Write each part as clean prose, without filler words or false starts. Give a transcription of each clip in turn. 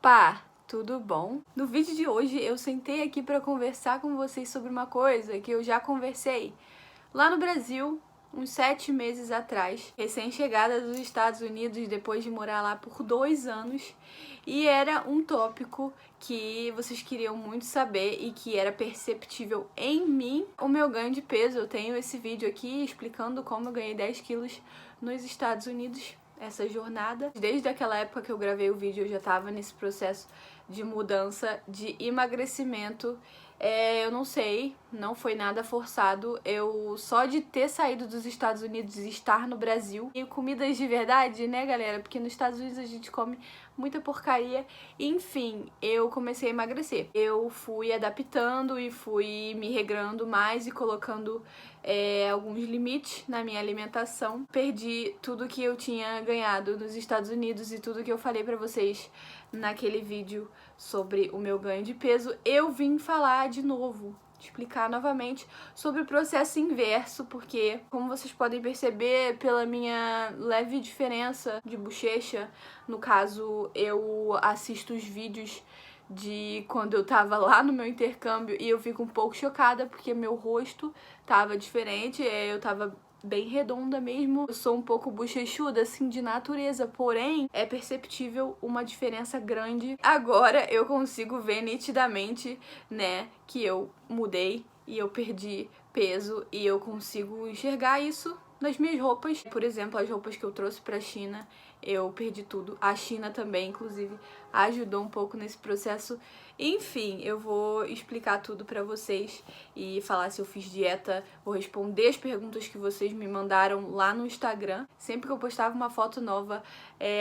Opa, tudo bom? No vídeo de hoje eu sentei aqui para conversar com vocês sobre uma coisa que eu já conversei lá no Brasil, uns 7 meses atrás, recém-chegada dos Estados Unidos depois de morar lá por 2 anos, e era um tópico que vocês queriam muito saber e que era perceptível em mim, o meu ganho de peso. Eu tenho esse vídeo aqui explicando como eu ganhei 10 quilos nos Estados Unidos, essa jornada. Desde aquela época que eu gravei o vídeo eu já tava nesse processo de mudança, de emagrecimento. Eu não sei, não foi nada forçado. Eu só de ter saído dos Estados Unidos e estar no Brasil, e comidas de verdade, né, galera? Porque nos Estados Unidos a gente come muita porcaria. Enfim, eu comecei a emagrecer. Eu fui adaptando e fui me regrando mais e colocando alguns limites na minha alimentação. Perdi tudo que eu tinha ganhado nos Estados Unidos e tudo que eu falei pra vocês naquele vídeo sobre o meu ganho de peso. Eu vim falar de novo, explicar novamente sobre o processo inverso, porque, como vocês podem perceber pela minha leve diferença de bochecha, no caso, eu assisto os vídeos de quando eu tava lá no meu intercâmbio e eu fico um pouco chocada porque meu rosto tava diferente, eu tava bem redonda mesmo. Eu sou um pouco bochechuda, assim, de natureza, porém, é perceptível uma diferença grande. Agora eu consigo ver nitidamente, né, que eu mudei e eu perdi peso e eu consigo enxergar isso nas minhas roupas. Por exemplo, as roupas que eu trouxe pra China, eu perdi tudo. A China também, inclusive, ajudou um pouco nesse processo. Enfim, eu vou explicar tudo pra vocês e falar se eu fiz dieta, vou responder as perguntas que vocês me mandaram lá no Instagram. Sempre que eu postava uma foto nova,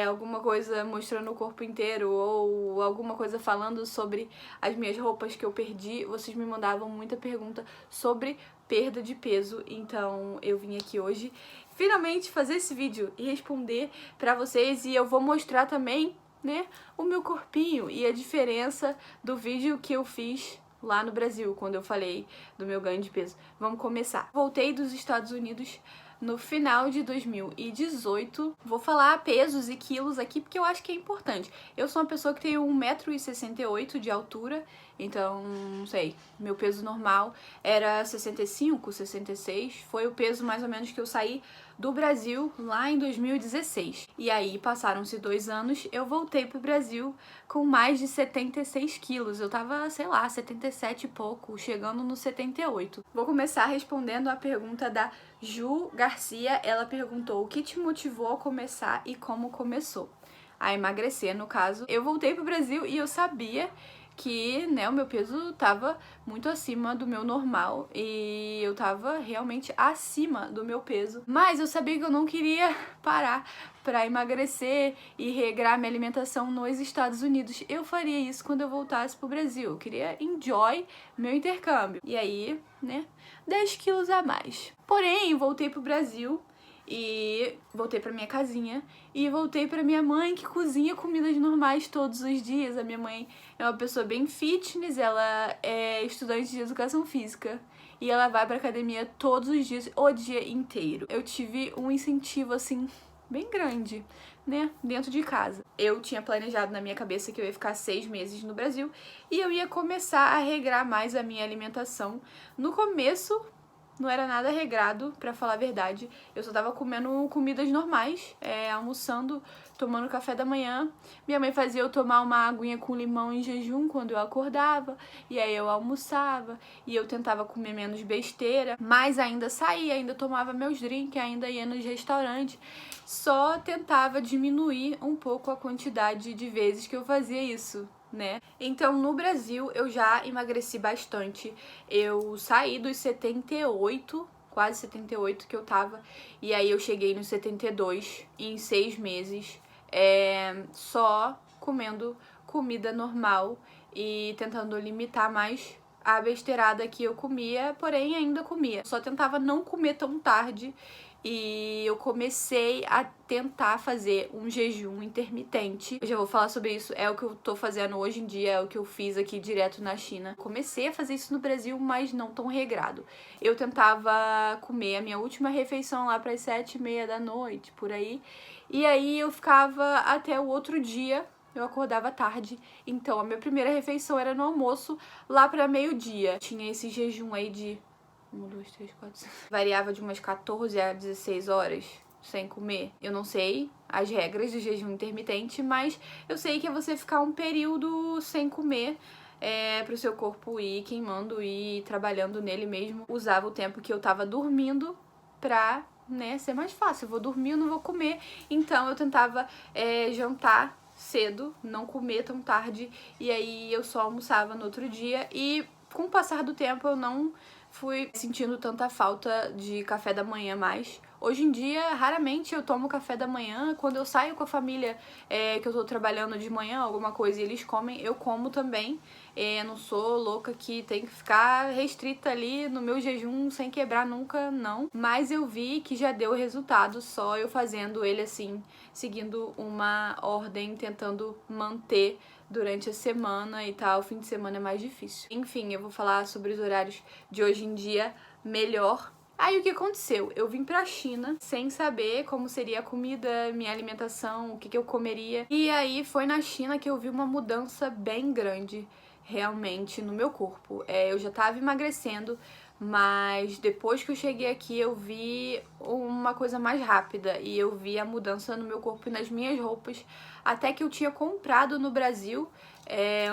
alguma coisa mostrando o corpo inteiro ou alguma coisa falando sobre as minhas roupas que eu perdi, vocês me mandavam muita pergunta sobre perda de peso. Então eu vim aqui hoje finalmente fazer esse vídeo e responder pra vocês, e eu vou mostrar também, né, o meu corpinho e a diferença do vídeo que eu fiz lá no Brasil, quando eu falei do meu ganho de peso. Vamos começar. Voltei dos Estados Unidos no final de 2018. Vou falar pesos e quilos aqui porque eu acho que é importante. Eu sou uma pessoa que tem 1,68 m de altura, então, não sei, meu peso normal era 65, 66. Foi o peso mais ou menos que eu saí do Brasil lá em 2016. E aí, passaram-se 2 anos, eu voltei pro Brasil com mais de 76 quilos. Eu tava, sei lá, 77 e pouco, chegando no 78. Vou começar respondendo a pergunta da Ju Garcia. Ela perguntou o que te motivou a começar e como começou a emagrecer, no caso. Eu voltei pro Brasil e eu sabia que, né, o meu peso tava muito acima do meu normal e eu tava realmente acima do meu peso. Mas eu sabia que eu não queria parar pra emagrecer e regrar minha alimentação nos Estados Unidos. Eu faria isso quando eu voltasse pro Brasil. Eu queria enjoy meu intercâmbio. E aí, né, 10 quilos a mais. Porém, voltei pro Brasil e voltei pra minha casinha e voltei pra minha mãe, que cozinha comidas normais todos os dias. A minha mãe é uma pessoa bem fitness, ela é estudante de educação física e ela vai pra academia todos os dias, o dia inteiro. Eu tive um incentivo, assim, bem grande, né, dentro de casa. Eu tinha planejado na minha cabeça que eu ia ficar 6 meses no Brasil e eu ia começar a regrar mais a minha alimentação. No começo não era nada regrado, pra falar a verdade. Eu só tava comendo comidas normais, almoçando, tomando café da manhã. Minha mãe fazia eu tomar uma aguinha com limão em jejum quando eu acordava, e aí eu almoçava, e eu tentava comer menos besteira, mas ainda saía, ainda tomava meus drinks, ainda ia nos restaurantes. Só tentava diminuir um pouco a quantidade de vezes que eu fazia isso, né? Então, no Brasil, eu já emagreci bastante. Eu saí dos 78, quase 78 que eu tava, e aí eu cheguei nos 72 em 6 meses, só comendo comida normal e tentando limitar mais a besteirada que eu comia, porém ainda comia. Só tentava não comer tão tarde. E eu comecei a tentar fazer um jejum intermitente. Eu já vou falar sobre isso, é o que eu tô fazendo hoje em dia, é o que eu fiz aqui direto na China. Comecei a fazer isso no Brasil, mas não tão regrado. Eu tentava comer a minha última refeição lá pras 7h30 da noite, por aí. E aí eu ficava até o outro dia eu acordava tarde, então a minha primeira refeição era no almoço, lá pra meio-dia. Tinha esse jejum aí de 1, 2, 3, 4, 5. Variava de umas 14 a 16 horas sem comer. Eu não sei as regras do jejum intermitente, mas eu sei que é você ficar um período sem comer, pro seu corpo ir queimando e ir trabalhando nele mesmo. Usava o tempo que eu tava dormindo pra, né, ser mais fácil. Eu vou dormir, eu não vou comer. Então eu tentava jantar cedo, não comer tão tarde, e aí eu só almoçava no outro dia. E com o passar do tempo eu não fui sentindo tanta falta de café da manhã mais. Hoje em dia, raramente eu tomo café da manhã. Quando eu saio com a família, que eu tô trabalhando de manhã, alguma coisa, e eles comem, eu como também. Eu não sou louca que tem que ficar restrita ali no meu jejum sem quebrar nunca, não. Mas eu vi que já deu resultado só eu fazendo ele assim, seguindo uma ordem, tentando manter durante a semana e tal. O fim de semana é mais difícil. Enfim, eu vou falar sobre os horários de hoje em dia melhor. Aí o que aconteceu? Eu vim pra China sem saber como seria a comida, minha alimentação, o que eu comeria. E aí foi na China que eu vi uma mudança bem grande realmente no meu corpo. Eu já tava emagrecendo, mas depois que eu cheguei aqui eu vi uma coisa mais rápida e eu vi a mudança no meu corpo e nas minhas roupas, até que eu tinha comprado no Brasil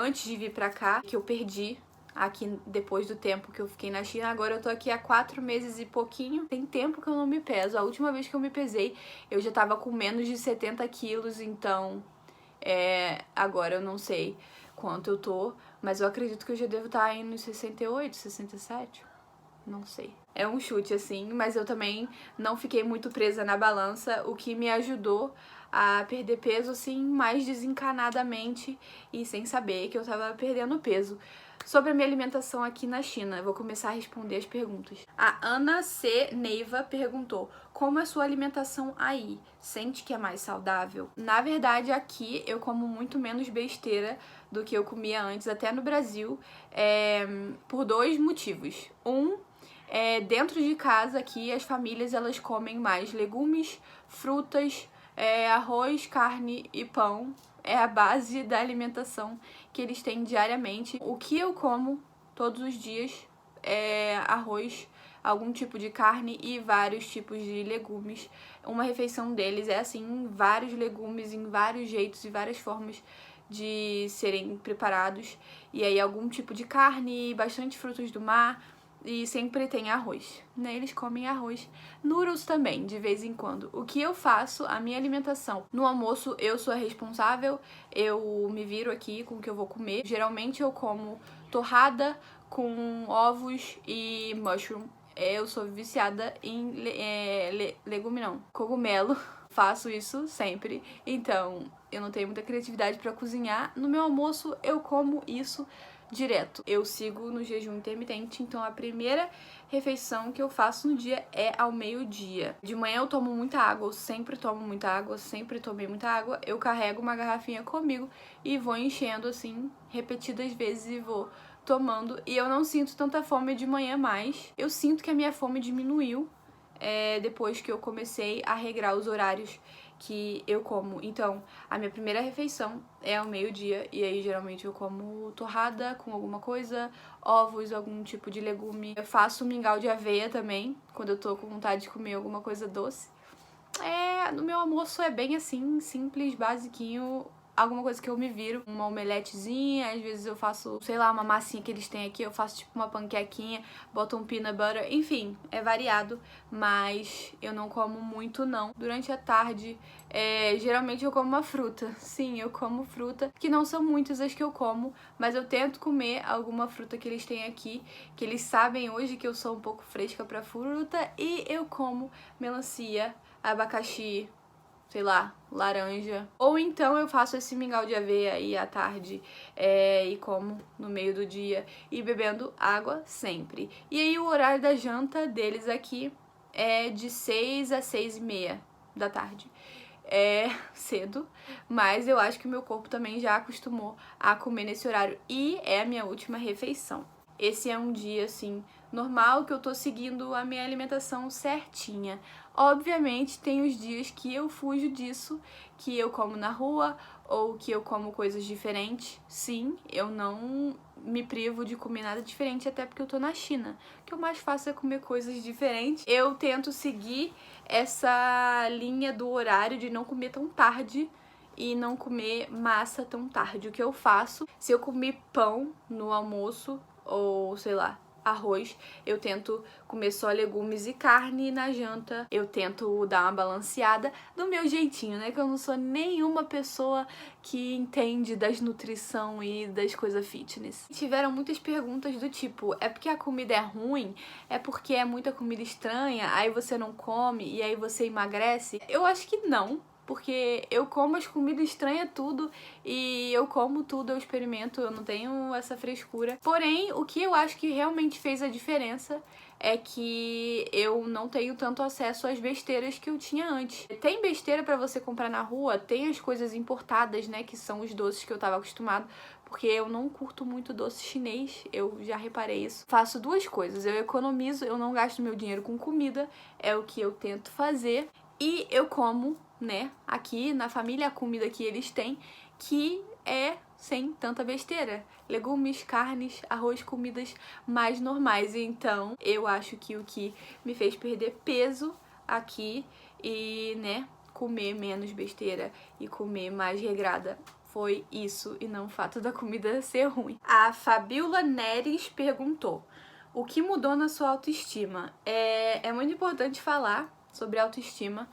antes de vir pra cá, que eu perdi aqui depois do tempo que eu fiquei na China. Agora eu tô aqui há 4 meses e pouquinho. Tem tempo que eu não me peso. A última vez que eu me pesei, eu já tava com menos de 70 quilos, então agora eu não sei quanto eu tô, mas eu acredito que eu já devo estar aí nos 68, 67. Não sei. É um chute, assim, mas eu também não fiquei muito presa na balança, o que me ajudou a perder peso, assim, mais desencanadamente e sem saber que eu tava perdendo peso. Sobre a minha alimentação aqui na China, eu vou começar a responder as perguntas. A Ana C. Neiva perguntou: como é a sua alimentação aí? Sente que é mais saudável? Na verdade, aqui eu como muito menos besteira do que eu comia antes, até no Brasil, por 2 motivos. Dentro de casa aqui as famílias elas comem mais legumes, frutas, arroz, carne e pão. É a base da alimentação que eles têm diariamente. O que eu como todos os dias é arroz, algum tipo de carne e vários tipos de legumes. Uma refeição deles é assim, vários legumes em vários jeitos e várias formas de serem preparados. E aí algum tipo de carne, bastante frutos do mar. E sempre tem arroz, né? Eles comem arroz. Noodles também, de vez em quando. O que eu faço, a minha alimentação. No almoço, eu sou a responsável. Eu me viro aqui com o que eu vou comer. Geralmente eu como torrada com ovos e mushroom. Eu sou viciada em legume não, cogumelo. Faço isso sempre. Então, eu não tenho muita criatividade pra cozinhar. No meu almoço, eu como isso direto. Eu sigo no jejum intermitente, então a primeira refeição que eu faço no dia é ao meio-dia. De manhã eu tomo muita água, eu sempre tomo muita água, sempre tomei muita água. Eu carrego uma garrafinha comigo e vou enchendo assim repetidas vezes e vou tomando. E eu não sinto tanta fome de manhã mais. Eu sinto que a minha fome diminuiu depois que eu comecei a regrar os horários que eu como. Então, a minha primeira refeição é ao meio-dia, e aí geralmente eu como torrada com alguma coisa, ovos, algum tipo de legume. Eu faço mingau de aveia também, quando eu tô com vontade de comer alguma coisa doce. No meu almoço é bem assim, simples, basiquinho. Alguma coisa que eu me viro, uma omeletezinha, às vezes eu faço, sei lá, uma massinha que eles têm aqui, eu faço tipo uma panquequinha, boto um peanut butter, enfim, é variado, mas eu não como muito não. Durante a tarde, geralmente eu como uma fruta, sim, eu como fruta, que não são muitas as que eu como, mas eu tento comer alguma fruta que eles têm aqui, que eles sabem hoje que eu sou um pouco fresca pra fruta, e eu como melancia, abacaxi, sei lá, laranja. Ou então eu faço esse mingau de aveia aí à tarde e como no meio do dia e bebendo água sempre. E aí o horário da janta deles aqui é de 6 a 6:30 da tarde. É cedo, mas eu acho que o meu corpo também já acostumou a comer nesse horário e é a minha última refeição. Esse é um dia, assim, normal, que eu tô seguindo a minha alimentação certinha. Obviamente tem os dias que eu fujo disso, que eu como na rua ou que eu como coisas diferentes. Sim, eu não me privo de comer nada diferente, até porque eu tô na China. O que eu mais faço é comer coisas diferentes. Eu tento seguir essa linha do horário de não comer tão tarde e não comer massa tão tarde. O que eu faço, se eu comer pão no almoço ou, sei lá, arroz, eu tento comer só legumes e carne, e na janta eu tento dar uma balanceada do meu jeitinho, né? Que eu não sou nenhuma pessoa que entende das nutrição e das coisas fitness. Tiveram muitas perguntas do tipo, é porque a comida é ruim? É porque é muita comida estranha? Aí você não come e aí você emagrece? Eu acho que não. Porque eu como as comidas estranhas tudo e eu como tudo, eu experimento, eu não tenho essa frescura. Porém, o que eu acho que realmente fez a diferença é que eu não tenho tanto acesso às besteiras que eu tinha antes. Tem besteira pra você comprar na rua, tem as coisas importadas, né, que são os doces que eu tava acostumado, porque eu não curto muito doce chinês, eu já reparei isso. Faço duas coisas, eu economizo, eu não gasto meu dinheiro com comida, é o que eu tento fazer, e eu como, né, aqui na família a comida que eles têm, que é sem tanta besteira. Legumes, carnes, arroz, comidas mais normais. Então, eu acho que o que me fez perder peso aqui e, né, comer menos besteira e comer mais regrada foi isso e não o fato da comida ser ruim. A Fabiola Neres perguntou: o que mudou na sua autoestima? É muito importante falar sobre autoestima.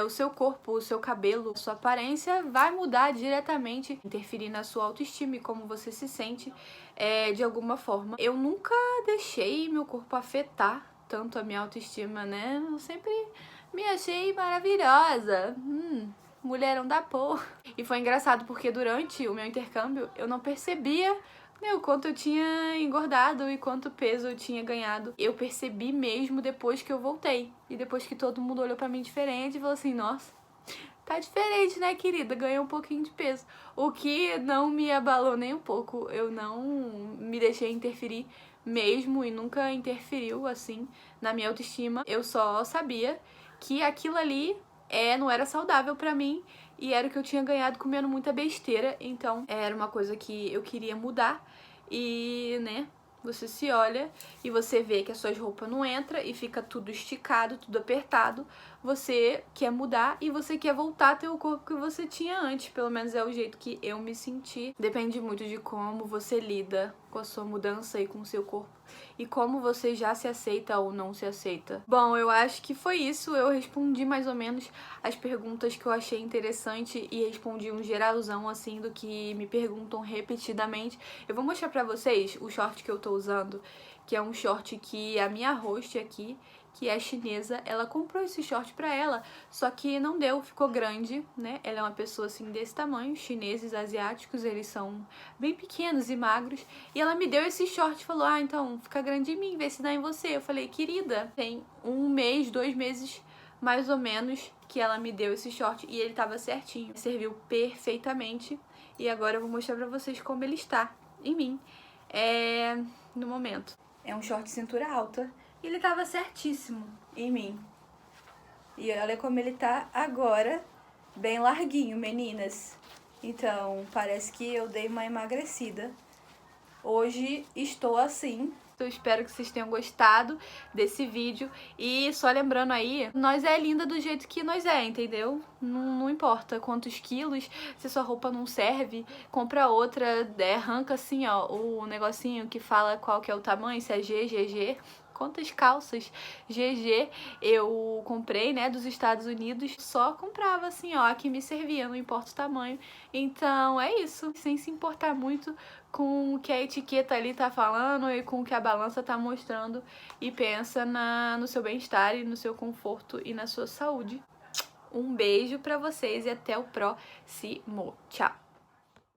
O seu corpo, o seu cabelo, sua aparência vai mudar diretamente, interferir na sua autoestima e como você se sente de alguma forma. Eu nunca deixei meu corpo afetar tanto a minha autoestima, né? Eu sempre me achei maravilhosa. Mulherão da porra. E foi engraçado porque durante o meu intercâmbio eu não percebia o quanto eu tinha engordado e quanto peso eu tinha ganhado. Eu percebi mesmo depois que eu voltei. E depois que todo mundo olhou pra mim diferente e falou assim, nossa, tá diferente, né, querida? Ganhou um pouquinho de peso. O que não me abalou nem um pouco. Eu não me deixei interferir mesmo e nunca interferiu, assim, na minha autoestima. Eu só sabia que aquilo ali não era saudável pra mim e era o que eu tinha ganhado comendo muita besteira. Então, era uma coisa que eu queria mudar e, né, você se olha e você vê que as suas roupas não entram e fica tudo esticado, tudo apertado. Você quer mudar e você quer voltar a ter o corpo que você tinha antes. Pelo menos é o jeito que eu me senti. Depende muito de como você lida com a sua mudança e com o seu corpo. E como você já se aceita ou não se aceita. Bom, eu acho que foi isso. Eu respondi mais ou menos as perguntas que eu achei interessante e respondi um geralzão, assim, do que me perguntam repetidamente. Eu vou mostrar pra vocês o short que eu tô usando, que é um short que a minha host aqui, que é chinesa, ela comprou esse short pra ela, só que não deu, ficou grande, né? Ela é uma pessoa assim desse tamanho, chineses, asiáticos, eles são bem pequenos e magros, e ela me deu esse short e falou, então fica grande em mim, vê se dá em você. Eu falei, querida, tem 1 mês, 2 meses, mais ou menos, que ela me deu esse short e ele tava certinho, serviu perfeitamente, e agora eu vou mostrar pra vocês como ele está em mim, no momento. É um short de cintura alta, e ele tava certíssimo em mim. E olha como ele tá agora, bem larguinho, meninas. Então, parece que eu dei uma emagrecida. Hoje estou assim. Eu espero que vocês tenham gostado desse vídeo. E só lembrando aí, nós é linda do jeito que nós entendeu? Não importa quantos quilos, se sua roupa não serve, compra outra, arranca assim, ó, o negocinho que fala qual que é o tamanho, se é G, GG. Quantas calças GG eu comprei, né, dos Estados Unidos, só comprava assim, ó, a que me servia, não importa o tamanho. Então é isso, sem se importar muito com o que a etiqueta ali tá falando e com o que a balança tá mostrando, e pensa no seu bem-estar e no seu conforto e na sua saúde. Um beijo pra vocês e até o próximo. Tchau!